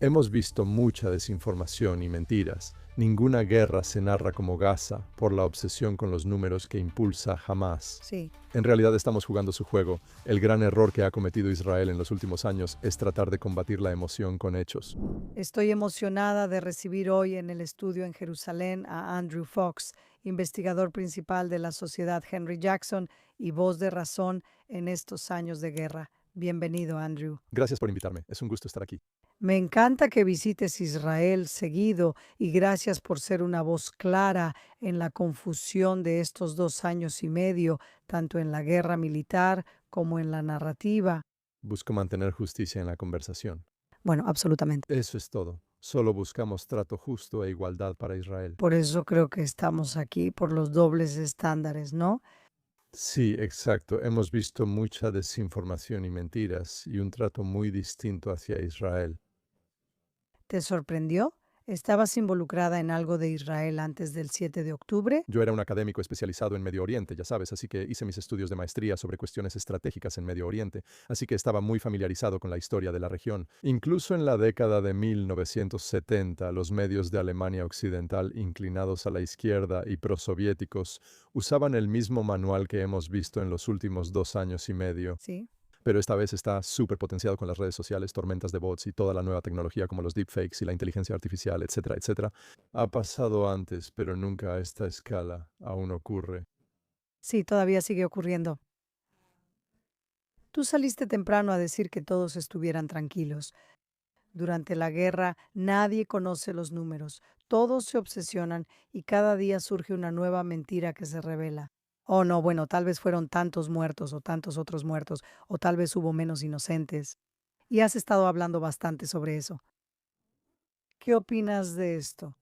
Hemos visto mucha desinformación y mentiras. Ninguna guerra se narra como Gaza por la obsesión con los números que impulsa Hamas. Sí, En realidad estamos jugando su juego. El gran error que ha cometido Israel en los últimos años es tratar de combatir la emoción con hechos. estoy emocionada de recibir hoy en el estudio en Jerusalén a Andrew Fox, investigador principal de la Sociedad Henry Jackson y voz de razón en estos años de guerra. Bienvenido, Andrew. Gracias por invitarme. Es un gusto estar aquí. Me encanta que visites Israel seguido y gracias por ser una voz clara en la confusión de estos 2 años y medio, tanto en la guerra militar como en la narrativa. Busco mantener justicia en la conversación. Bueno, absolutamente. Eso es todo. Solo buscamos trato justo e igualdad para Israel. Por eso creo que estamos aquí, por los dobles estándares, ¿no? Sí, exacto. Hemos visto mucha desinformación y mentiras y un trato muy distinto hacia Israel. ¿Te sorprendió? ¿Estabas involucrada en algo de Israel antes del 7 de octubre? Yo era un académico especializado en Medio Oriente, ya sabes, así que hice mis estudios de maestría sobre cuestiones estratégicas en Medio Oriente, así que estaba muy familiarizado con la historia de la región. Incluso en la década de 1970, los medios de Alemania Occidental inclinados a la izquierda y prosoviéticos usaban el mismo manual que hemos visto en los últimos 2 años y medio. Sí. Pero esta vez está súper potenciado con las redes sociales, tormentas de bots y toda la nueva tecnología como los deepfakes y la inteligencia artificial, etcétera, etcétera. Ha pasado antes, pero nunca a esta escala aún ocurre. Sí, todavía sigue ocurriendo. Tú saliste temprano a decir que todos estuvieran tranquilos. Durante la guerra nadie conoce los números, todos se obsesionan y cada día surge una nueva mentira que se revela. Oh, no, bueno, tal vez fueron tantos muertos o tantos otros muertos, o tal vez hubo menos inocentes. Y has estado hablando bastante sobre eso. ¿Qué opinas de esto?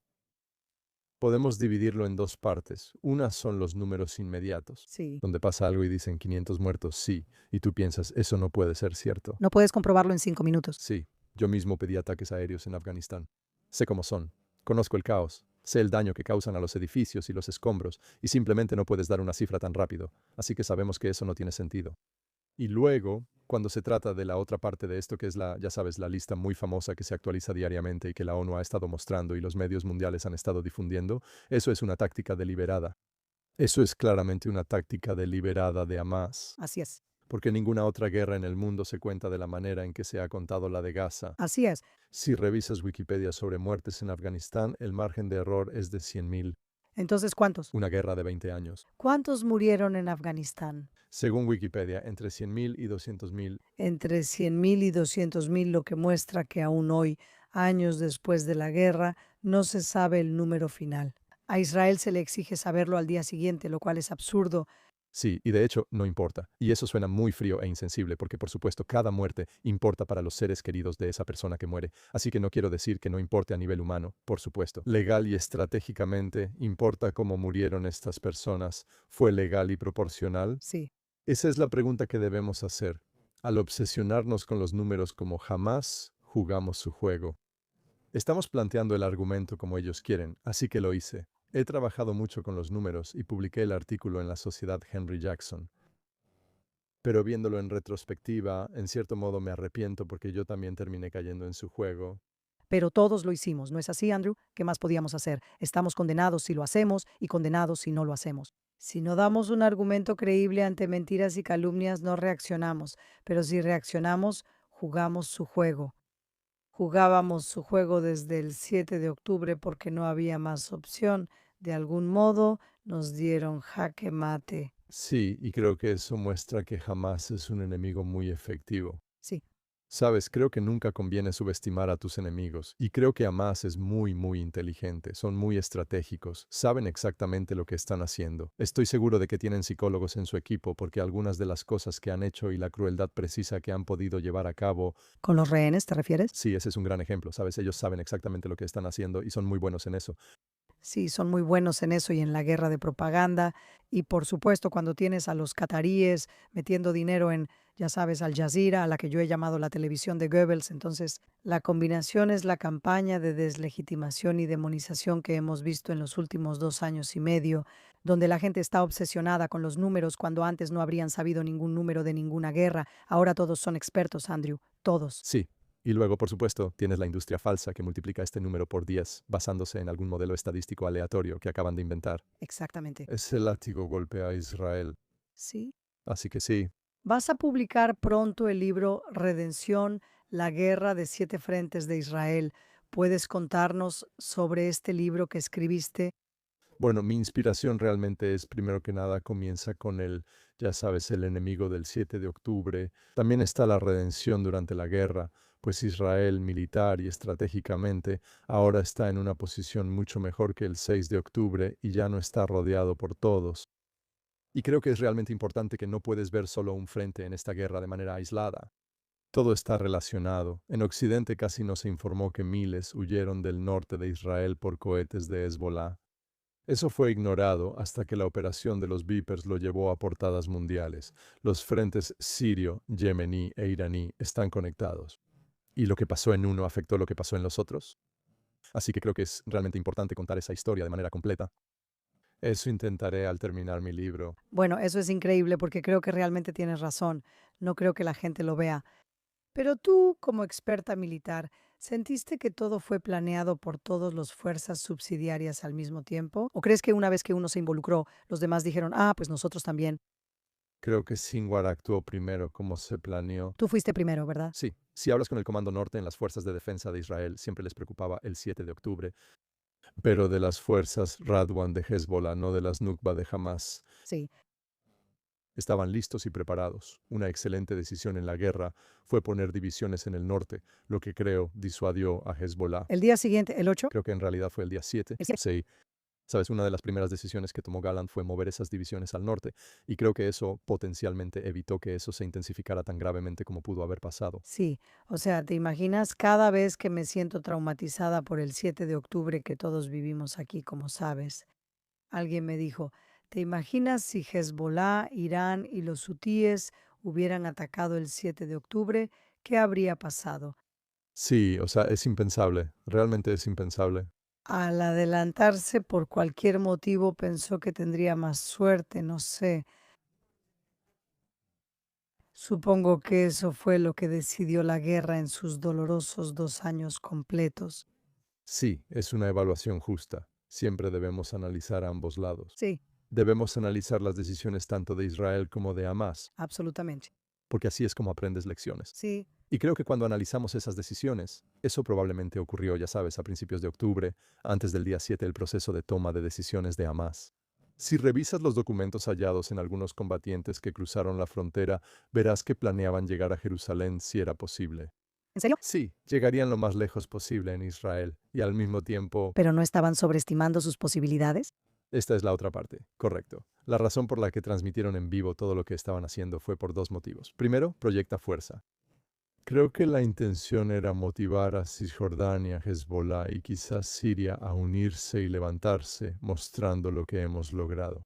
Podemos dividirlo en dos partes. Una son los números inmediatos, Sí. donde pasa algo y dicen 500 muertos, sí, y tú piensas, eso no puede ser cierto. No puedes comprobarlo en 5 minutos. Sí, yo mismo pedí ataques aéreos en Afganistán. Sé cómo son. Conozco el caos. Sé el daño que causan a los edificios y los escombros, y simplemente no puedes dar una cifra tan rápido. Así que sabemos que eso no tiene sentido. Y luego, cuando se trata de la otra parte de esto, que es la, ya sabes, la lista muy famosa que se actualiza diariamente y que la ONU ha estado mostrando y los medios mundiales han estado difundiendo, eso es una táctica deliberada. Eso es claramente una táctica deliberada de Hamas, Así es. porque ninguna otra guerra en el mundo se cuenta de la manera en que se ha contado la de Gaza. Así es. Si revisas Wikipedia sobre muertes en Afganistán, el margen de error es de 100.000, Entonces, ¿cuántos? una guerra de 20 años. ¿Cuántos murieron en Afganistán? Según Wikipedia, entre 100.000 y 200.000. Entre 100.000 y 200.000, lo que muestra que aún hoy, años después de la guerra, no se sabe el número final. A Israel se le exige saberlo al día siguiente, lo cual es absurdo. Sí, y de hecho no importa. Y eso suena muy frío e insensible porque por supuesto cada muerte importa para los seres queridos de esa persona que muere. Así que no quiero decir que no importe a nivel humano, por supuesto. Legal y estratégicamente importa cómo murieron estas personas. ¿Fue legal y proporcional? Sí, Esa es la pregunta que debemos hacer. Al obsesionarnos con los números como jamás jugamos su juego. Estamos planteando el argumento como ellos quieren, así que lo hice. He trabajado mucho con los números y publiqué el artículo en la Sociedad Henry Jackson. Pero viéndolo en retrospectiva, en cierto modo me arrepiento porque yo también terminé cayendo en su juego. pero todos lo hicimos, ¿no es así, Andrew? ¿Qué más podíamos hacer? Estamos condenados si lo hacemos y condenados si no lo hacemos. Si no damos un argumento creíble ante mentiras y calumnias, no reaccionamos, pero si reaccionamos, jugamos su juego. Jugábamos su juego desde el 7 de octubre porque no había más opción. De algún modo nos dieron jaque mate. Sí, y creo que eso muestra que jamás es un enemigo muy efectivo. Sí, Sabes, creo que nunca conviene subestimar a tus enemigos, y creo que Hamas es muy, muy inteligente, son muy estratégicos, saben exactamente lo que están haciendo. Estoy seguro de que tienen psicólogos en su equipo porque algunas de las cosas que han hecho y la crueldad precisa que han podido llevar a cabo, ¿con los rehenes te refieres? sí, ese es un gran ejemplo, sabes, ellos saben exactamente lo que están haciendo y son muy buenos en eso. Sí, son muy buenos en eso y en la guerra de propaganda. Y por supuesto, cuando tienes a los cataríes metiendo dinero en, ya sabes, Al Jazeera, a la que yo he llamado la televisión de Goebbels, entonces la combinación es la campaña de deslegitimación y demonización que hemos visto en los últimos 2 años y medio, donde la gente está obsesionada con los números cuando antes no habrían sabido ningún número de ninguna guerra. Ahora todos son expertos, Andrew, todos. Sí, Y luego, por supuesto, tienes la industria falsa que multiplica este número por 10 basándose en algún modelo estadístico aleatorio que acaban de inventar. Exactamente. Ese látigo golpea a Israel. Sí. Así que sí, Vas a publicar pronto el libro Redención, la guerra de 7 frentes de Israel. ¿Puedes contarnos sobre este libro que escribiste? bueno, mi inspiración realmente es, primero que nada, comienza con ya sabes, el enemigo del 7 de octubre. También está la redención durante la guerra, pues Israel militar y estratégicamente ahora está en una posición mucho mejor que el 6 de octubre y ya no está rodeado por todos. Y creo que es realmente importante que no puedes ver solo un frente en esta guerra de manera aislada. Todo está relacionado. En Occidente casi no se informó que miles huyeron del norte de Israel por cohetes de Hezbollah. Eso fue ignorado hasta que la operación de los Vipers lo llevó a portadas mundiales. Los frentes sirio, yemení e iraní están conectados. ¿Y lo que pasó en uno afectó lo que pasó en los otros? Así que creo que es realmente importante contar esa historia de manera completa. Eso intentaré al terminar mi libro. Bueno, eso es increíble porque creo que realmente tienes razón. No creo que la gente lo vea. Pero tú, como experta militar, ¿sentiste que todo fue planeado por todas las fuerzas subsidiarias al mismo tiempo? ¿O crees que una vez que uno se involucró, los demás dijeron, ah, pues nosotros también? Creo que Sinwar actuó primero como se planeó. Tú fuiste primero, ¿verdad? Sí, si hablas con el Comando Norte en las Fuerzas de Defensa de Israel, siempre les preocupaba el 7 de octubre, pero de las fuerzas Radwan de Hezbollah, no de las Nukba de Hamas. Sí. Estaban listos y preparados. Una excelente decisión en la guerra fue poner divisiones en el norte, lo que creo disuadió a Hezbollah. El día siguiente, el 8. Creo que en realidad fue el día 7. El 7. Sí. Sabes, una de las primeras decisiones que tomó Gallant fue mover esas divisiones al norte, y creo que eso potencialmente evitó que eso se intensificara tan gravemente como pudo haber pasado. Sí, o sea, ¿te imaginas cada vez que me siento traumatizada por el 7 de octubre que todos vivimos aquí, como sabes? Alguien me dijo, ¿te imaginas si Hezbollah, Irán y los hutíes hubieran atacado el 7 de octubre? ¿Qué habría pasado? Sí, o sea, es impensable, realmente es impensable. Al adelantarse por cualquier motivo pensó que tendría más suerte, no sé. Supongo que eso fue lo que decidió la guerra en sus dolorosos 2 años completos. Sí, es una evaluación justa. Siempre debemos analizar a ambos lados. Sí, Debemos analizar las decisiones tanto de Israel como de Hamas, absolutamente. porque así es como aprendes lecciones. Sí, Y creo que cuando analizamos esas decisiones, eso probablemente ocurrió, ya sabes, a principios de octubre, antes del día 7, el proceso de toma de decisiones de Hamas. Si revisas los documentos hallados en algunos combatientes que cruzaron la frontera, verás que planeaban llegar a Jerusalén si era posible. ¿en serio? Sí, llegarían lo más lejos posible en Israel, y al mismo tiempo, ¿Pero no estaban sobreestimando sus posibilidades? esta es la otra parte, correcto. La razón por la que transmitieron en vivo todo lo que estaban haciendo fue por dos motivos. Primero, proyecta fuerza. Creo que la intención era motivar a Cisjordania, Hezbollah y quizás Siria a unirse y levantarse, mostrando lo que hemos logrado.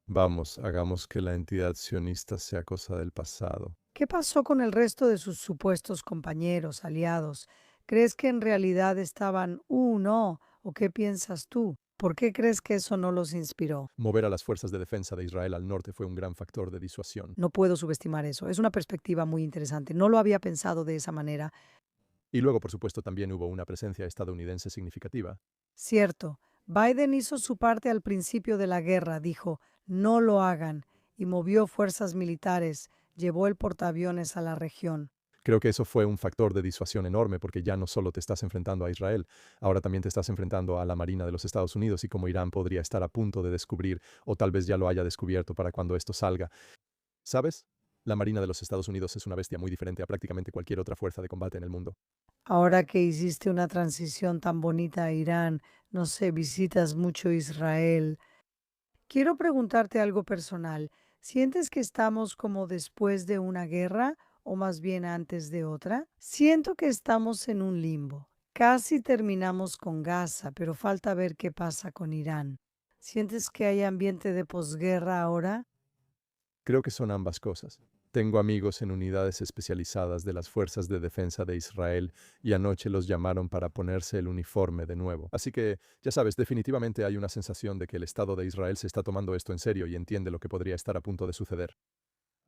Vamos, hagamos que la entidad sionista sea cosa del pasado. ¿Qué pasó con el resto de sus supuestos compañeros, aliados? ¿Crees que en realidad estaban, no? ¿O qué piensas tú? ¿Por qué crees que eso no los inspiró? Mover a las fuerzas de defensa de Israel al norte fue un gran factor de disuasión. No puedo subestimar eso. Es una perspectiva muy interesante. No lo había pensado de esa manera. Y luego, por supuesto, también hubo una presencia estadounidense significativa. Cierto, Biden hizo su parte al principio de la guerra, dijo, no lo hagan, y movió fuerzas militares, llevó el portaaviones a la región. Creo que eso fue un factor de disuasión enorme porque ya no solo te estás enfrentando a Israel, ahora también te estás enfrentando a la Marina de los Estados Unidos y como Irán podría estar a punto de descubrir o tal vez ya lo haya descubierto para cuando esto salga. ¿Sabes? La Marina de los Estados Unidos es una bestia muy diferente a prácticamente cualquier otra fuerza de combate en el mundo. Ahora que hiciste una transición tan bonita a Irán, no sé, visitas mucho Israel. Quiero preguntarte algo personal. ¿Sientes que estamos como después de una guerra o más bien antes de otra? Siento que estamos en un limbo. Casi terminamos con Gaza, pero falta ver qué pasa con Irán. ¿Sientes que hay ambiente de posguerra ahora? Creo que son ambas cosas. Tengo amigos en unidades especializadas de las Fuerzas de Defensa de Israel y anoche los llamaron para ponerse el uniforme de nuevo. Así que, ya sabes, definitivamente hay una sensación de que el Estado de Israel se está tomando esto en serio y entiende lo que podría estar a punto de suceder.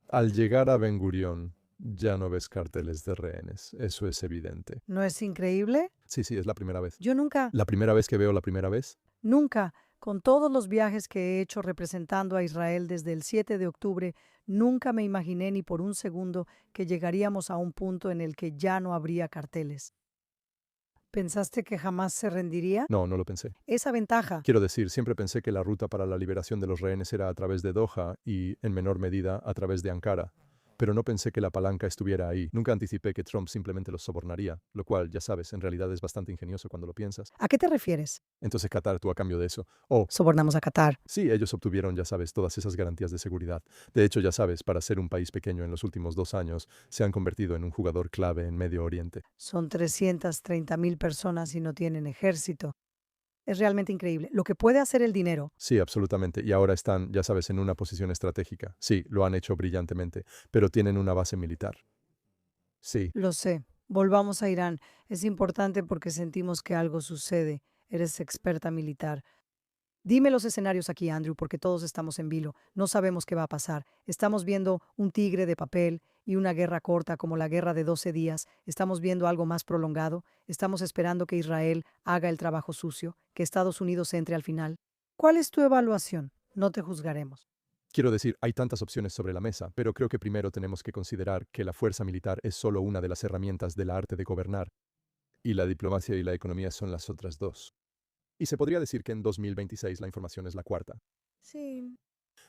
Al llegar a Ben Gurión, Ya no ves carteles de rehenes, eso es evidente. ¿No es increíble? Sí, sí, es la primera vez. Yo nunca, ¿La primera vez que veo la primera vez? nunca, con todos los viajes que he hecho representando a Israel desde el 7 de octubre, nunca me imaginé ni por un segundo que llegaríamos a un punto en el que ya no habría carteles. ¿Pensaste que jamás se rendiría? No, no lo pensé. Esa ventaja. Quiero decir, siempre pensé que la ruta para la liberación de los rehenes era a través de Doha y, en menor medida, a través de Ankara. Pero no pensé que la palanca estuviera ahí. Nunca anticipé que Trump simplemente los sobornaría, lo cual, ya sabes, en realidad es bastante ingenioso cuando lo piensas. ¿A qué te refieres? Entonces, Qatar, tú a cambio de eso. Oh, Sobornamos a Qatar. sí, ellos obtuvieron, ya sabes, todas esas garantías de seguridad. De hecho, ya sabes, para ser un país pequeño en los últimos 2 años, se han convertido en un jugador clave en Medio Oriente. Son 330.000 personas y no tienen ejército. Es realmente increíble. Lo que puede hacer el dinero. Sí, absolutamente. Y ahora están, ya sabes, en una posición estratégica. Sí, lo han hecho brillantemente, pero tienen una base militar. Sí, Lo sé. Volvamos a Irán. Es importante porque sentimos que algo sucede. Eres experta militar. Dime los escenarios aquí, Andrew, porque todos estamos en vilo. No sabemos qué va a pasar. Estamos viendo un tigre de papel y una guerra corta como la guerra de 12 días. Estamos viendo algo más prolongado. Estamos esperando que Israel haga el trabajo sucio, que Estados Unidos entre al final. ¿Cuál es tu evaluación? No te juzgaremos. quiero decir, hay tantas opciones sobre la mesa, pero creo que primero tenemos que considerar que la fuerza militar es solo una de las herramientas del arte de gobernar, y la diplomacia y la economía son las otras dos. Y se podría decir que en 2026 la información es la cuarta. Sí.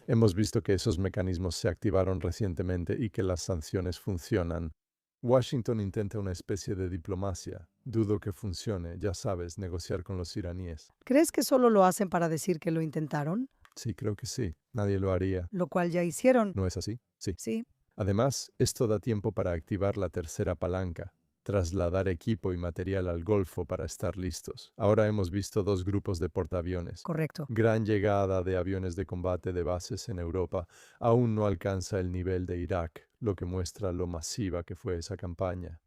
Hemos visto que esos mecanismos se activaron recientemente y que las sanciones funcionan. Washington intenta una especie de diplomacia. Dudo que funcione, ya sabes, negociar con los iraníes. ¿Crees que solo lo hacen para decir que lo intentaron? Sí, creo que sí. Nadie lo haría. Lo cual ya hicieron. ¿No es así? Sí. Sí. Además, esto da tiempo para activar la tercera palanca, trasladar equipo y material al Golfo para estar listos. Ahora hemos visto 2 grupos de portaaviones. Correcto. Gran llegada de aviones de combate de bases en Europa aún no alcanza el nivel de Irak, lo que muestra lo masiva que fue esa campaña.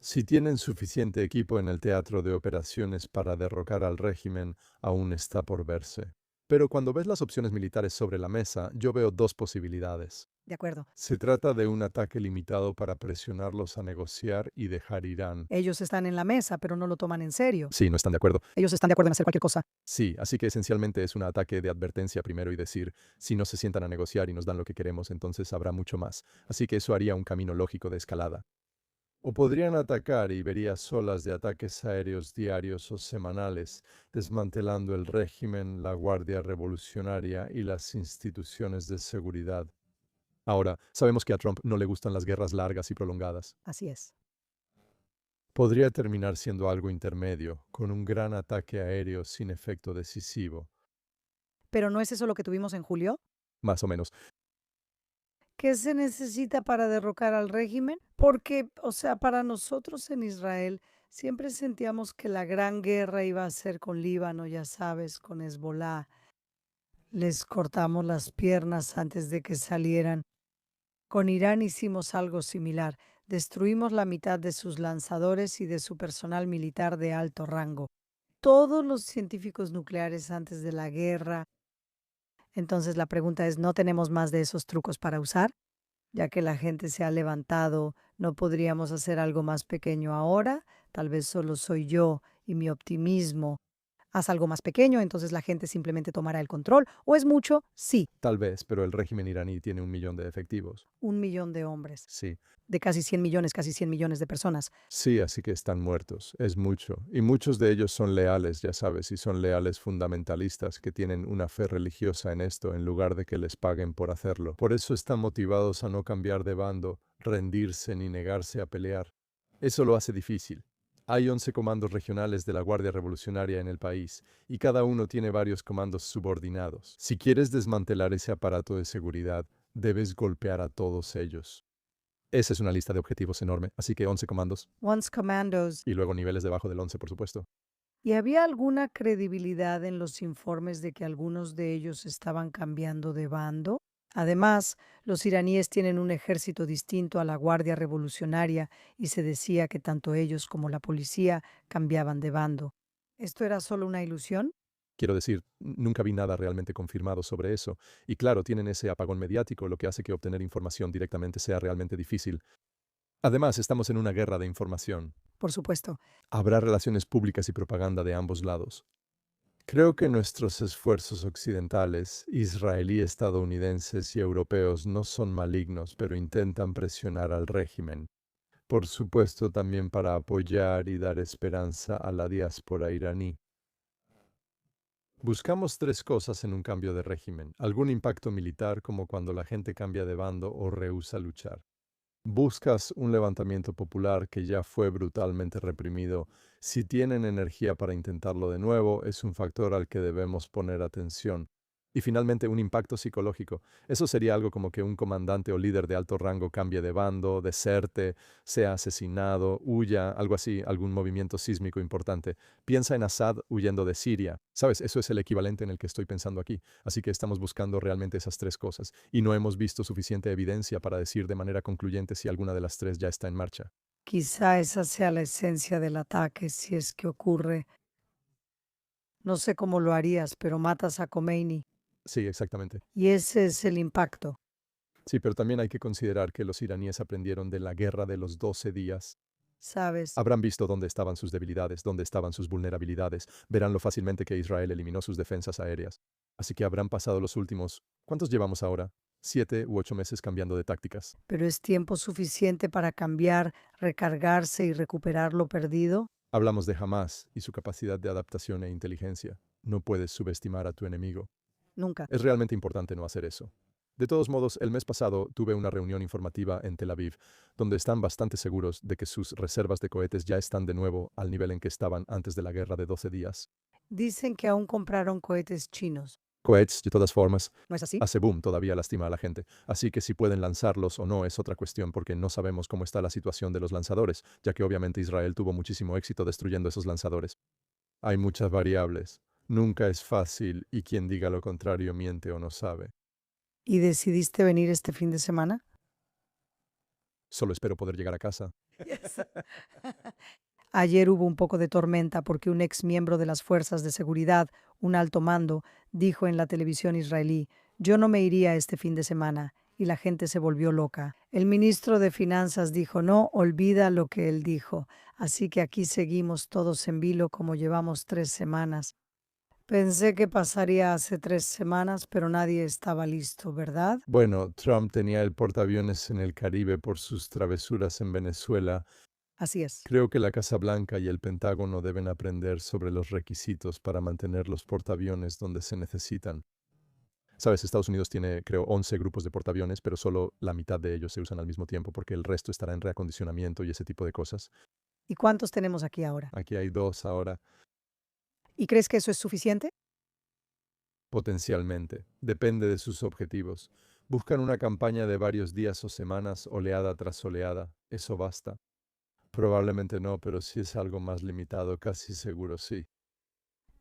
Si tienen suficiente equipo en el teatro de operaciones para derrocar al régimen, aún está por verse. Pero cuando ves las opciones militares sobre la mesa, yo veo 2 posibilidades. De acuerdo. Se trata de un ataque limitado para presionarlos a negociar y dejar Irán. Ellos están en la mesa, pero no lo toman en serio. Sí, no están de acuerdo. Ellos están de acuerdo en hacer cualquier cosa. Sí, así que esencialmente es un ataque de advertencia primero y decir, si no se sientan a negociar y nos dan lo que queremos, entonces habrá mucho más. Así que eso haría un camino lógico de escalada. O podrían atacar y verías olas de ataques aéreos diarios o semanales, desmantelando el régimen, la Guardia Revolucionaria y las instituciones de seguridad. Ahora, sabemos que a Trump no le gustan las guerras largas y prolongadas. Así es. Podría terminar siendo algo intermedio, con un gran ataque aéreo sin efecto decisivo, ¿Pero no es eso lo que tuvimos en julio? más o menos. ¿Qué se necesita para derrocar al régimen? Porque, o sea, para nosotros en Israel siempre sentíamos que la gran guerra iba a ser con Líbano, ya sabes, con Hezbolá. Les cortamos las piernas antes de que salieran. Con Irán hicimos algo similar. Destruimos la mitad de sus lanzadores y de su personal militar de alto rango. Todos los científicos nucleares antes de la guerra. Entonces la pregunta es, ¿no tenemos más de esos trucos para usar? Ya que la gente se ha levantado, ¿no podríamos hacer algo más pequeño ahora? Tal vez solo soy yo y mi optimismo. Haz algo más pequeño, entonces la gente simplemente tomará el control. ¿O es mucho? Sí, Tal vez, pero el régimen iraní tiene 1 millón de efectivos. 1 millón de hombres, Sí. de casi 100 millones de personas. Sí, así que están muertos. Es mucho. Y muchos de ellos son leales, ya sabes, y son leales fundamentalistas que tienen una fe religiosa en esto en lugar de que les paguen por hacerlo. Por eso están motivados a no cambiar de bando, rendirse ni negarse a pelear. Eso lo hace difícil. Hay 11 comandos regionales de la Guardia Revolucionaria en el país, y cada uno tiene varios comandos subordinados. Si quieres desmantelar ese aparato de seguridad, debes golpear a todos ellos. Esa es una lista de objetivos enorme, así que 11 comandos, Once Commandos. y luego niveles debajo del 11, por supuesto. ¿Y había alguna credibilidad en los informes de que algunos de ellos estaban cambiando de bando? Además, los iraníes tienen un ejército distinto a la Guardia Revolucionaria y se decía que tanto ellos como la policía cambiaban de bando. ¿Esto era solo una ilusión? Quiero decir, nunca vi nada realmente confirmado sobre eso. Y claro, tienen ese apagón mediático, lo que hace que obtener información directamente sea realmente difícil. Además, estamos en una guerra de información. Por supuesto. Habrá relaciones públicas y propaganda de ambos lados. Creo que nuestros esfuerzos occidentales, israelí, estadounidenses y europeos no son malignos, pero intentan presionar al régimen. Por supuesto, también para apoyar y dar esperanza a la diáspora iraní. Buscamos tres cosas en un cambio de régimen: algún impacto militar, como cuando la gente cambia de bando o rehúsa luchar. Buscas un levantamiento popular que ya fue brutalmente reprimido. Si tienen energía para intentarlo de nuevo, es un factor al que debemos poner atención. Y finalmente, un impacto psicológico. Eso sería algo como que un comandante o líder de alto rango cambie de bando, deserte, sea asesinado, huya, algo así, algún movimiento sísmico importante. Piensa en Assad huyendo de Siria. ¿Sabes? Eso es el equivalente en el que estoy pensando aquí. Así que estamos buscando realmente esas tres cosas. Y no hemos visto suficiente evidencia para decir de manera concluyente si alguna de las tres ya está en marcha. Quizá esa sea la esencia del ataque, si es que ocurre. No sé cómo lo harías, pero matas a Khomeini. Sí, exactamente. Y ese es el impacto. Sí, pero también hay que considerar que los iraníes aprendieron de la guerra de los 12 días. ¿Sabes? Habrán visto dónde estaban sus debilidades, dónde estaban sus vulnerabilidades, verán lo fácilmente que Israel eliminó sus defensas aéreas. Así que habrán pasado los últimos, ¿cuántos llevamos ahora? 7 u 8 meses cambiando de tácticas. Pero es tiempo suficiente para cambiar, recargarse y recuperar lo perdido. Hablamos de Hamas y su capacidad de adaptación e inteligencia. No puedes subestimar a tu enemigo. Nunca. Es realmente importante no hacer eso. De todos modos, el mes pasado tuve una reunión informativa en Tel Aviv, donde están bastante seguros de que sus reservas de cohetes ya están de nuevo al nivel en que estaban antes de la guerra de 12 días. Dicen que aún compraron cohetes chinos. Cohetes, de todas formas, ¿No es así? hace boom todavía lastima a la gente, así que si pueden lanzarlos o no es otra cuestión porque no sabemos cómo está la situación de los lanzadores, ya que obviamente Israel tuvo muchísimo éxito destruyendo esos lanzadores. Hay muchas variables. Nunca es fácil y quien diga lo contrario miente o no sabe. ¿Y decidiste venir este fin de semana? Solo espero poder llegar a casa. Yes. Ayer hubo un poco de tormenta porque un ex miembro de las fuerzas de seguridad, un alto mando, dijo en la televisión israelí: yo no me iría este fin de semana, y la gente se volvió loca. El ministro de Finanzas dijo: no, olvida lo que él dijo. Así que aquí seguimos todos en vilo como llevamos 3 semanas. Pensé que pasaría hace 3 semanas, pero nadie estaba listo, ¿verdad? Bueno, Trump tenía el portaaviones en el Caribe por sus travesuras en Venezuela. Así es. Creo que la Casa Blanca y el Pentágono deben aprender sobre los requisitos para mantener los portaaviones donde se necesitan. Sabes, Estados Unidos tiene, creo, 11 grupos de portaaviones, pero solo la mitad de ellos se usan al mismo tiempo porque el resto estará en reacondicionamiento y ese tipo de cosas. ¿Y cuántos tenemos aquí ahora? Aquí hay dos ahora, ¿Y crees que eso es suficiente? potencialmente. Depende de sus objetivos. Buscan una campaña de varios días o semanas, oleada tras oleada. ¿Eso basta? Probablemente no, pero si es algo más limitado, casi seguro sí.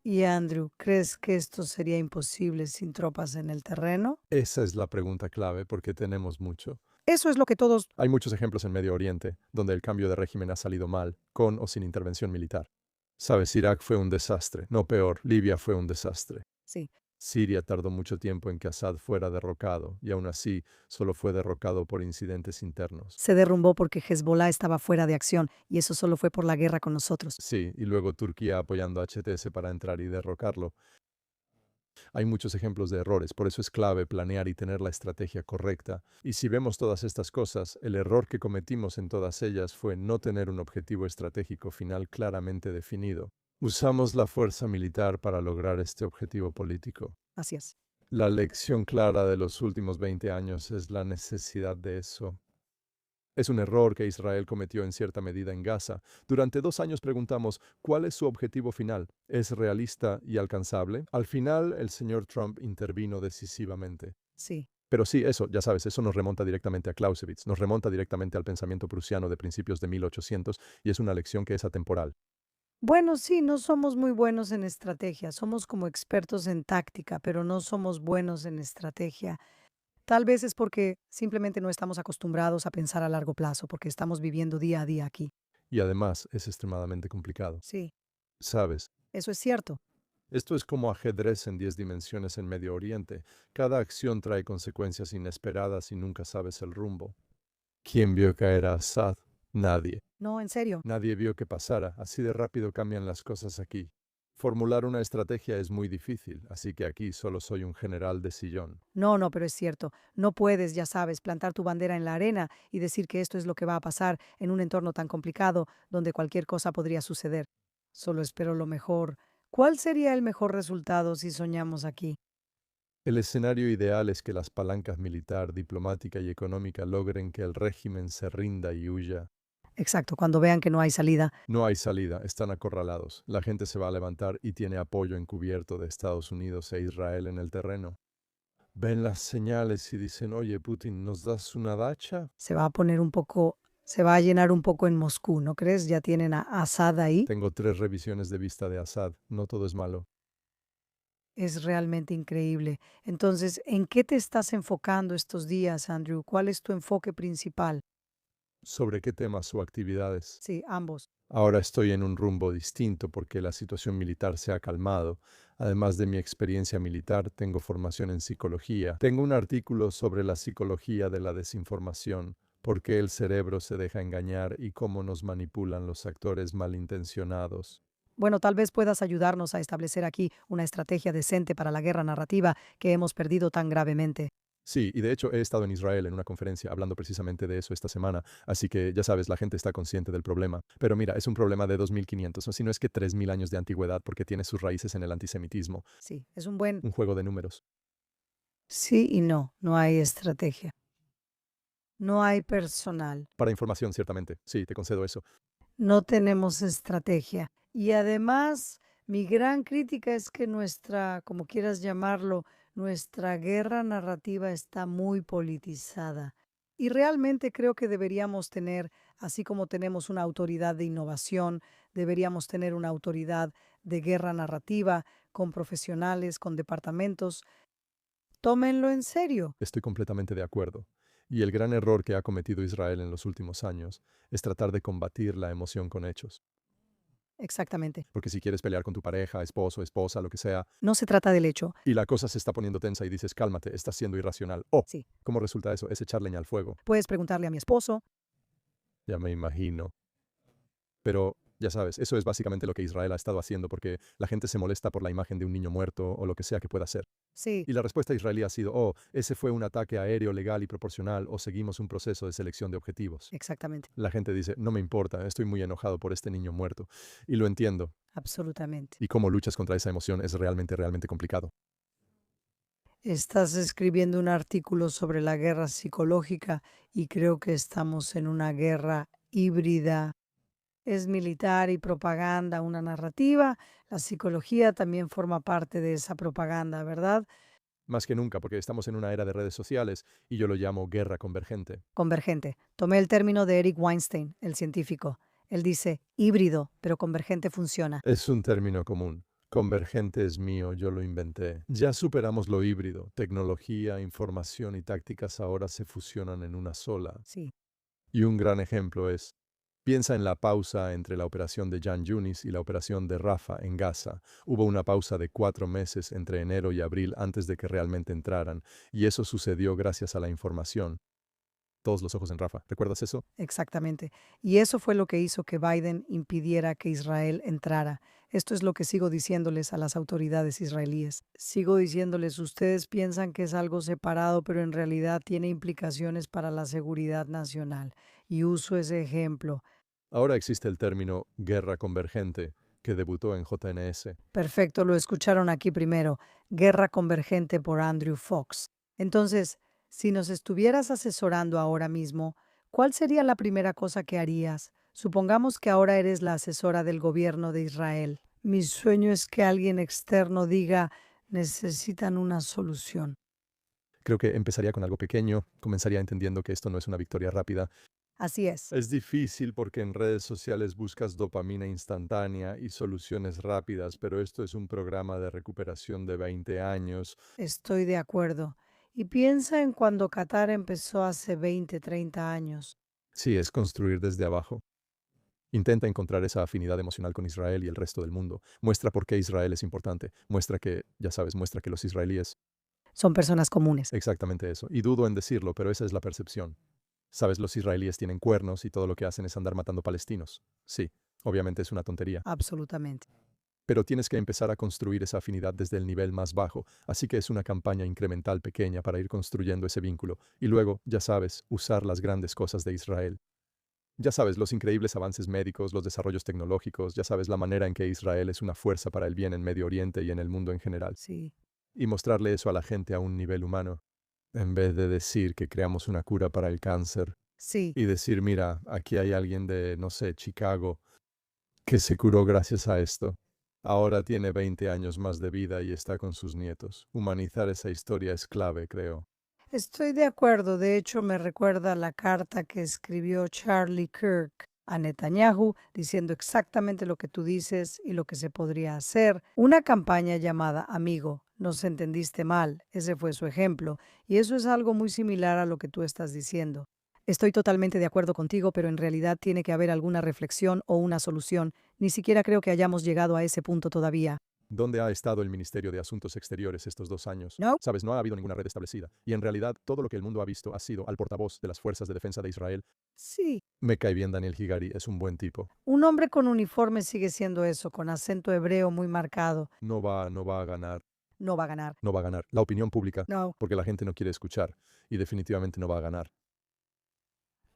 Y Andrew, ¿crees que esto sería imposible sin tropas en el terreno? Esa es la pregunta clave porque tenemos mucho. Eso es lo que todos... Hay muchos ejemplos en Medio Oriente donde el cambio de régimen ha salido mal, con o sin intervención militar. Sabes, Irak fue un desastre, no peor, Libia fue un desastre. Sí, Siria tardó mucho tiempo en que Assad fuera derrocado, y aún así solo fue derrocado por incidentes internos. se derrumbó porque Hezbollah estaba fuera de acción y eso solo fue por la guerra con nosotros. Sí, y luego Turquía apoyando a HTS para entrar y derrocarlo. Hay muchos ejemplos de errores, por eso es clave planear y tener la estrategia correcta. Y si vemos todas estas cosas, el error que cometimos en todas ellas fue no tener un objetivo estratégico final claramente definido. Usamos la fuerza militar para lograr este objetivo político. Así es. La lección clara de los últimos 20 años es la necesidad de eso. Es un error que Israel cometió en cierta medida en Gaza. Durante 2 años preguntamos, ¿cuál es su objetivo final? ¿Es realista y alcanzable? Al final, el señor Trump intervino decisivamente. Sí. Pero sí, eso, ya sabes, eso nos remonta directamente a Clausewitz, nos remonta directamente al pensamiento prusiano de principios de 1800 y es una lección que es atemporal. Bueno, sí, no somos muy buenos en estrategia. Somos como expertos en táctica, pero no somos buenos en estrategia. Tal vez es porque simplemente no estamos acostumbrados a pensar a largo plazo, porque estamos viviendo día a día aquí. Y además es extremadamente complicado. Sí, Sabes, eso es cierto. esto es como ajedrez en 10 dimensiones en Medio Oriente. Cada acción trae consecuencias inesperadas y nunca sabes el rumbo. ¿Quién vio caer a Assad? Nadie. No, en serio. Nadie vio que pasara. Así de rápido cambian las cosas aquí. Formular una estrategia es muy difícil, así que aquí solo soy un general de sillón. No, no, pero es cierto. No puedes, ya sabes, plantar tu bandera en la arena y decir que esto es lo que va a pasar en un entorno tan complicado donde cualquier cosa podría suceder. Solo espero lo mejor. ¿Cuál sería el mejor resultado si soñamos aquí? El escenario ideal es que las palancas militar, diplomática y económica logren que el régimen se rinda y huya. Exacto, cuando vean que no hay salida. No hay salida, están acorralados. La gente se va a levantar y tiene apoyo encubierto de Estados Unidos e Israel en el terreno. Ven las señales y dicen, oye, Putin, ¿nos das una dacha? Se va a poner un poco, se va a llenar un poco en Moscú, ¿no crees? Ya tienen a Assad ahí. Tengo 3 revisiones de vista de Assad. No todo es malo. Es realmente increíble. Entonces, ¿en qué te estás enfocando estos días, Andrew? ¿Cuál es tu enfoque principal? ¿Sobre qué temas o actividades? Sí, ambos. Ahora estoy en un rumbo distinto porque la situación militar se ha calmado. Además de mi experiencia militar, tengo formación en psicología. Tengo un artículo sobre la psicología de la desinformación, por qué el cerebro se deja engañar y cómo nos manipulan los actores malintencionados. Bueno, tal vez puedas ayudarnos a establecer aquí una estrategia decente para la guerra narrativa que hemos perdido tan gravemente. Sí, y de hecho he estado en Israel en una conferencia hablando precisamente de eso esta semana, así que ya sabes, la gente está consciente del problema. Pero mira, es un problema de 2500, o si no es que 3000 años de antigüedad porque tiene sus raíces en el antisemitismo, Sí, es un buen un juego de números. sí y no. No hay estrategia. No hay personal. Para información, ciertamente, sí, te concedo eso. No tenemos estrategia. Y además, mi gran crítica es que nuestra, como quieras llamarlo, nuestra guerra narrativa está muy politizada. Y realmente creo que deberíamos tener, así como tenemos una autoridad de innovación, deberíamos tener una autoridad de guerra narrativa con profesionales, con departamentos. Tómenlo en serio. Estoy completamente de acuerdo. Y el gran error que ha cometido Israel en los últimos años es tratar de combatir la emoción con hechos. Exactamente. Porque si quieres pelear con tu pareja, esposo, esposa, lo que sea, No se trata del hecho. y la cosa se está poniendo tensa y dices, cálmate, estás siendo irracional. Oh, Sí. ¿cómo resulta eso? Es echar leña al fuego. Puedes preguntarle a mi esposo. Ya me imagino. Pero, ya sabes, eso es básicamente lo que Israel ha estado haciendo porque la gente se molesta por la imagen de un niño muerto o lo que sea que pueda ser. Sí, Y la respuesta israelí ha sido, oh, ese fue un ataque aéreo legal y proporcional o seguimos un proceso de selección de objetivos. exactamente. La gente dice, no me importa, estoy muy enojado por este niño muerto. Y lo entiendo. Absolutamente. Y cómo luchas contra esa emoción es realmente, realmente complicado. Estás escribiendo un artículo sobre la guerra psicológica y creo que estamos en una guerra híbrida. Es militar y propaganda, una narrativa. La psicología también forma parte de esa propaganda, ¿verdad? Más que nunca, porque estamos en una era de redes sociales y yo lo llamo guerra convergente. Convergente. Tomé el término de Eric Weinstein, el científico. Él dice híbrido, pero convergente funciona. Es un término común. Convergente es mío, yo lo inventé. Ya superamos lo híbrido. Tecnología, información y tácticas ahora se fusionan en una sola. Sí, Y un gran ejemplo es, piensa en la pausa entre la operación de Jan Yunis y la operación de Rafa en Gaza. Hubo una pausa de 4 meses entre enero y abril antes de que realmente entraran, y eso sucedió gracias a la información. Todos los ojos en Rafa. ¿Recuerdas eso? exactamente. Y eso fue lo que hizo que Biden impidiera que Israel entrara. Esto es lo que sigo diciéndoles a las autoridades israelíes. Sigo diciéndoles, ustedes piensan que es algo separado, pero en realidad tiene implicaciones para la seguridad nacional. Y uso ese ejemplo. Ahora existe el término guerra convergente, que debutó en JNS. Perfecto, lo escucharon aquí primero. Guerra convergente por Andrew Fox. Entonces, si nos estuvieras asesorando ahora mismo, ¿cuál sería la primera cosa que harías? Supongamos que ahora eres la asesora del gobierno de Israel. Mi sueño es que alguien externo diga, necesitan una solución. Creo que empezaría con algo pequeño, comenzaría entendiendo que esto no es una victoria rápida. Así es. Es difícil porque en redes sociales buscas dopamina instantánea y soluciones rápidas, pero esto es un programa de recuperación de 20 años. Estoy de acuerdo. Y piensa en cuando Qatar empezó hace 20, 30 años. Sí, es construir desde abajo. Intenta encontrar esa afinidad emocional con Israel y el resto del mundo. Muestra por qué Israel es importante. Muestra que, ya sabes, muestra que los israelíes, Son personas comunes. exactamente eso. Y dudo en decirlo, pero esa es la percepción. Sabes, los israelíes tienen cuernos y todo lo que hacen es andar matando palestinos. Sí, obviamente es una tontería. Absolutamente. Pero tienes que empezar a construir esa afinidad desde el nivel más bajo, así que es una campaña incremental pequeña para ir construyendo ese vínculo y luego, ya sabes, usar las grandes cosas de Israel. Ya sabes, los increíbles avances médicos, los desarrollos tecnológicos, ya sabes, la manera en que Israel es una fuerza para el bien en Medio Oriente y en el mundo en general. Sí, Y mostrarle eso a la gente a un nivel humano, en vez de decir que creamos una cura para el cáncer sí. y decir, mira, aquí hay alguien de, no sé, Chicago, que se curó gracias a esto. Ahora tiene 20 años más de vida y está con sus nietos. Humanizar esa historia es clave, creo. Estoy de acuerdo. De hecho, me recuerda la carta que escribió Charlie Kirk a Netanyahu diciendo exactamente lo que tú dices y lo que se podría hacer. Una campaña llamada Amigo, nos entendiste mal. Ese fue su ejemplo. Y eso es algo muy similar a lo que tú estás diciendo. Estoy totalmente de acuerdo contigo, pero en realidad tiene que haber alguna reflexión o una solución. Ni siquiera creo que hayamos llegado a ese punto todavía. ¿Dónde ha estado el Ministerio de Asuntos Exteriores estos 2 años? ¿No? Sabes, no ha habido ninguna red establecida. Y en realidad, todo lo que el mundo ha visto ha sido al portavoz de las Fuerzas de Defensa de Israel. Sí. Me cae bien Daniel Higari, es un buen tipo. Un hombre con uniforme sigue siendo eso, con acento hebreo muy marcado. No va a ganar, No va a ganar. no va a ganar. La opinión pública, No, porque la gente no quiere escuchar. Y definitivamente no va a ganar.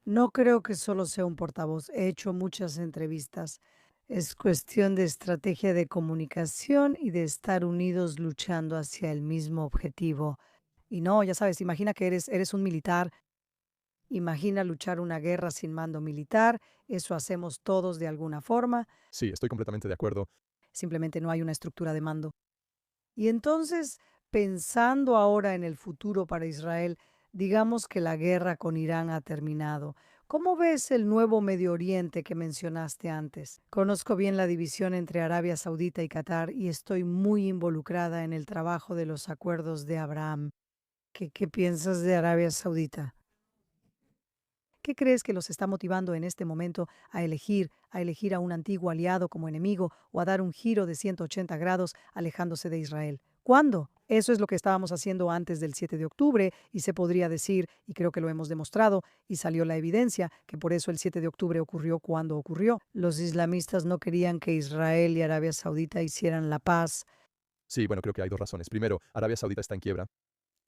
no creo que solo sea un portavoz. He hecho muchas entrevistas. Es cuestión de estrategia de comunicación y de estar unidos luchando hacia el mismo objetivo. Y no, ya sabes, imagina que eres un militar. Imagina luchar una guerra sin mando militar. Eso hacemos todos de alguna forma. Sí, estoy completamente de acuerdo. Simplemente no hay una estructura de mando. Y entonces, pensando ahora en el futuro para Israel, digamos que la guerra con Irán ha terminado. ¿Cómo ves el nuevo Medio Oriente que mencionaste antes? Conozco bien la división entre Arabia Saudita y Qatar y estoy muy involucrada en el trabajo de los acuerdos de Abraham. ¿Qué piensas de Arabia Saudita? ¿Qué crees que los está motivando en este momento a elegir a un antiguo aliado como enemigo o a dar un giro de 180 grados alejándose de Israel? ¿Cuándo? Eso es lo que estábamos haciendo antes del 7 de octubre y se podría decir, y creo que lo hemos demostrado, y salió la evidencia, que por eso el 7 de octubre ocurrió cuando ocurrió. Los islamistas no querían que Israel y Arabia Saudita hicieran la paz Sí, bueno, creo que hay dos razones. Primero, Arabia Saudita está en quiebra.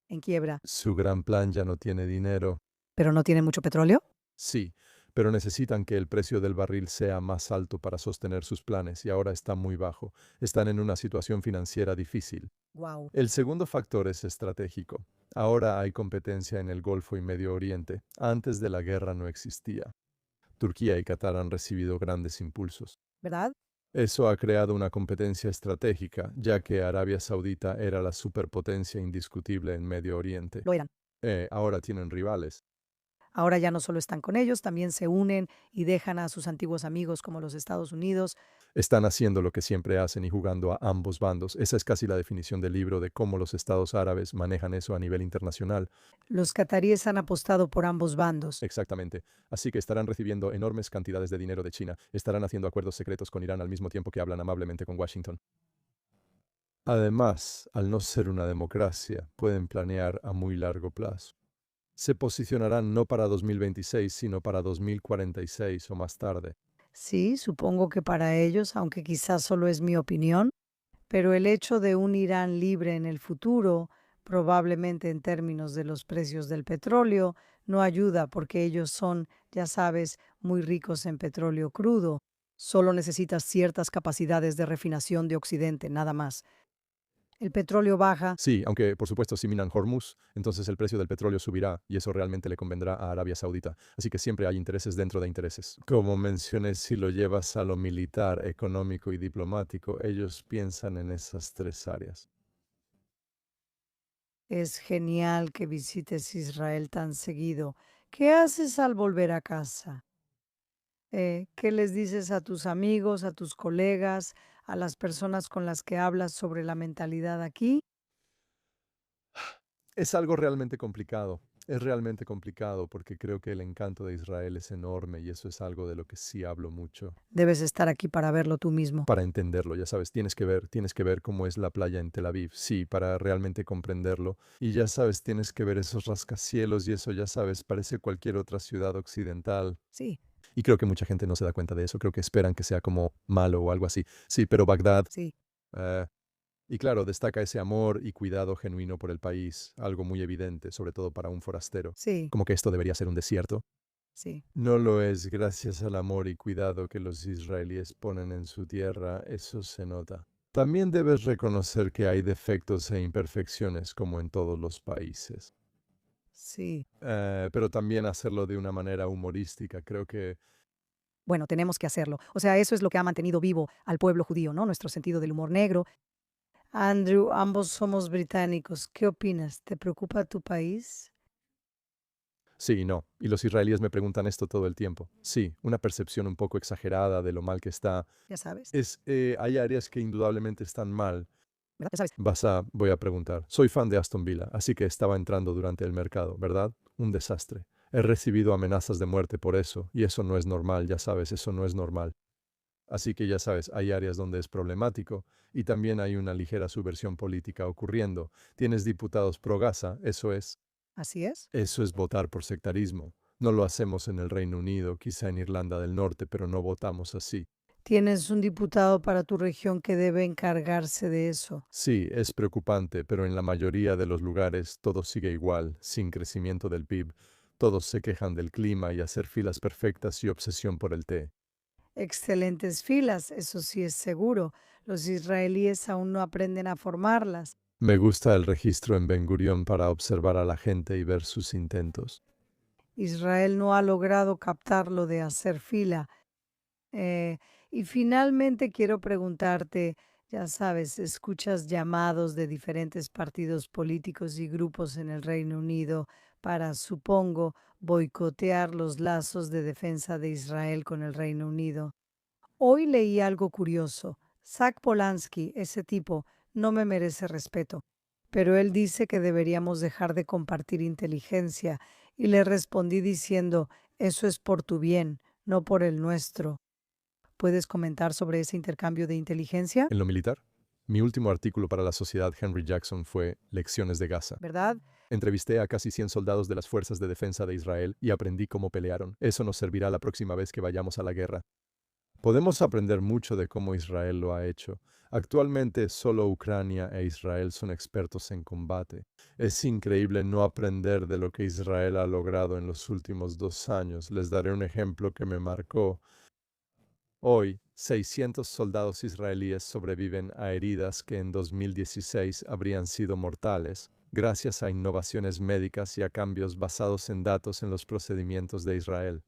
en quiebra, Su gran plan ya no tiene dinero. pero no tienen mucho petróleo. Sí, pero necesitan que el precio del barril sea más alto para sostener sus planes y ahora está muy bajo. Están en una situación financiera difícil. Wow. El segundo factor es estratégico. Ahora hay competencia en el Golfo y Medio Oriente. Antes de la guerra no existía. Turquía y Qatar han recibido grandes impulsos. ¿Verdad? Eso ha creado una competencia estratégica, ya que Arabia Saudita era la superpotencia indiscutible en Medio Oriente. Lo eran. Ahora tienen rivales. Ahora ya no solo están con ellos, también se unen y dejan a sus antiguos amigos como los Estados Unidos. Están haciendo lo que siempre hacen y jugando a ambos bandos. Esa es casi la definición del libro de cómo los estados árabes manejan eso a nivel internacional. Los cataríes han apostado por ambos bandos. Exactamente. Así que estarán recibiendo enormes cantidades de dinero de China, estarán haciendo acuerdos secretos con Irán al mismo tiempo que hablan amablemente con Washington. Además, al no ser una democracia, pueden planear a muy largo plazo. Se posicionarán no para 2026, sino para 2046 o más tarde. Sí, supongo que para ellos, aunque quizás solo es mi opinión, pero el hecho de un Irán libre en el futuro, probablemente en términos de los precios del petróleo, no ayuda porque ellos son, ya sabes, muy ricos en petróleo crudo. Solo necesitas ciertas capacidades de refinación de Occidente, nada más. El petróleo baja. Sí, aunque por supuesto si minan Hormuz, entonces el precio del petróleo subirá y eso realmente le convendrá a Arabia Saudita. Así que siempre hay intereses dentro de intereses. Como mencioné, si lo llevas a lo militar, económico y diplomático, ellos piensan en esas tres áreas. Es genial que visites Israel tan seguido. ¿Qué haces al volver a casa? ¿Qué les dices a tus amigos, a tus colegas, a las personas con las que hablas sobre la mentalidad aquí? Es algo realmente complicado. Es realmente complicado porque creo que el encanto de Israel es enorme y eso es algo de lo que sí hablo mucho. Debes estar aquí para verlo tú mismo. Para entenderlo, ya sabes, tienes que ver cómo es la playa en Tel Aviv, sí, para realmente comprenderlo. Y ya sabes, tienes que ver esos rascacielos y eso, ya sabes, parece cualquier otra ciudad occidental. Sí, Y creo que mucha gente no se da cuenta de eso, creo que esperan que sea como malo o algo así. Sí, pero Bagdad, sí, eh, y claro, destaca ese amor y cuidado genuino por el país, algo muy evidente, sobre todo para un forastero. sí, Como que esto debería ser un desierto. sí. No lo es gracias al amor y cuidado que los israelíes ponen en su tierra, eso se nota. También debes reconocer que hay defectos e imperfecciones como en todos los países. Sí. Pero también hacerlo de una manera humorística, creo que Bueno, tenemos que hacerlo. O sea, eso es lo que ha mantenido vivo al pueblo judío, ¿no? Nuestro sentido del humor negro. Andrew, ambos somos británicos. ¿Qué opinas? ¿Te preocupa tu país? sí y no. Y los israelíes me preguntan esto todo el tiempo. Sí, una percepción un poco exagerada de lo mal que está. Ya sabes, Hay áreas que indudablemente están mal. ¿verdad? Ya sabes. Voy a preguntar. Soy fan de Aston Villa, así que estaba entrando durante el mercado, ¿verdad? Un desastre. He recibido amenazas de muerte por eso, y eso no es normal, ya sabes, eso no es normal. Así que ya sabes, hay áreas donde es problemático, y también hay una ligera subversión política ocurriendo. Tienes diputados pro Gaza, Así es. eso es votar por sectarismo. No lo hacemos en el Reino Unido, quizá en Irlanda del Norte, pero no votamos así. Tienes un diputado para tu región que debe encargarse de eso. Sí, es preocupante, pero en la mayoría de los lugares todo sigue igual, sin crecimiento del PIB. Todos se quejan del clima y hacer filas perfectas y obsesión por el té. Excelentes filas, eso sí es seguro. Los israelíes aún no aprenden a formarlas. Me gusta el registro en Ben Gurión para observar a la gente y ver sus intentos. Israel no ha logrado captar lo de hacer fila. Y finalmente quiero preguntarte, ya sabes, escuchas llamados de diferentes partidos políticos y grupos en el Reino Unido para, supongo, boicotear los lazos de defensa de Israel con el Reino Unido. Hoy leí algo curioso. Zach Polanski, ese tipo, no me merece respeto, pero él dice que deberíamos dejar de compartir inteligencia y le respondí diciendo, eso es por tu bien, no por el nuestro. ¿Puedes comentar sobre ese intercambio de inteligencia? En lo militar, mi último artículo para la sociedad Henry Jackson fue Lecciones de Gaza. ¿Verdad? Entrevisté a casi 100 soldados de las Fuerzas de Defensa de Israel y aprendí cómo pelearon. Eso nos servirá la próxima vez que vayamos a la guerra. Podemos aprender mucho de cómo Israel lo ha hecho. Actualmente solo Ucrania e Israel son expertos en combate. Es increíble no aprender de lo que Israel ha logrado en los últimos 2 años. Les daré un ejemplo que me marcó. Hoy, 600 soldados israelíes sobreviven a heridas que en 2016 habrían sido mortales, gracias a innovaciones médicas y a cambios basados en datos en los procedimientos de Israel.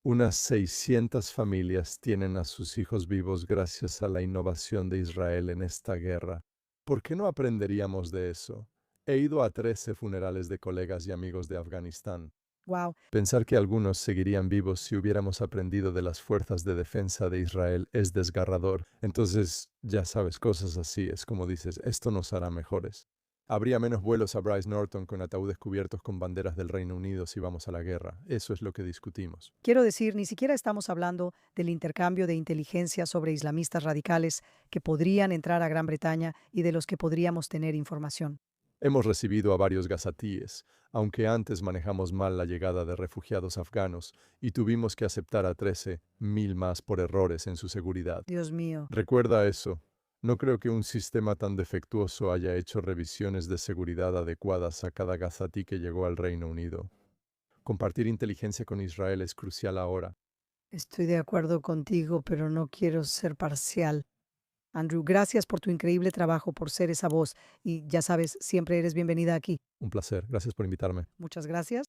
Unas 600 familias tienen a sus hijos vivos gracias a la innovación de Israel en esta guerra. ¿Por qué no aprenderíamos de eso? He ido a 13 funerales de colegas y amigos de Afganistán. Wow. Pensar que algunos seguirían vivos si hubiéramos aprendido de las fuerzas de defensa de Israel es desgarrador. Entonces, ya sabes, cosas así, es como dices, esto nos hará mejores. Habría menos vuelos a Bryce Norton con ataúdes cubiertos con banderas del Reino Unido si vamos a la guerra. Eso es lo que discutimos. Quiero decir, ni siquiera estamos hablando del intercambio de inteligencia sobre islamistas radicales que podrían entrar a Gran Bretaña y de los que podríamos tener información. Hemos recibido a varios gazatíes, aunque antes manejamos mal la llegada de refugiados afganos y tuvimos que aceptar a 13.000 más por errores en su seguridad. Dios mío. Recuerda eso. No creo que un sistema tan defectuoso haya hecho revisiones de seguridad adecuadas a cada gazatí que llegó al Reino Unido. Compartir inteligencia con Israel es crucial ahora. Estoy de acuerdo contigo, pero no quiero ser parcial. Andrew, gracias por tu increíble trabajo, por ser esa voz. Y ya sabes, siempre eres bienvenida aquí. Un placer. Gracias por invitarme. Muchas gracias.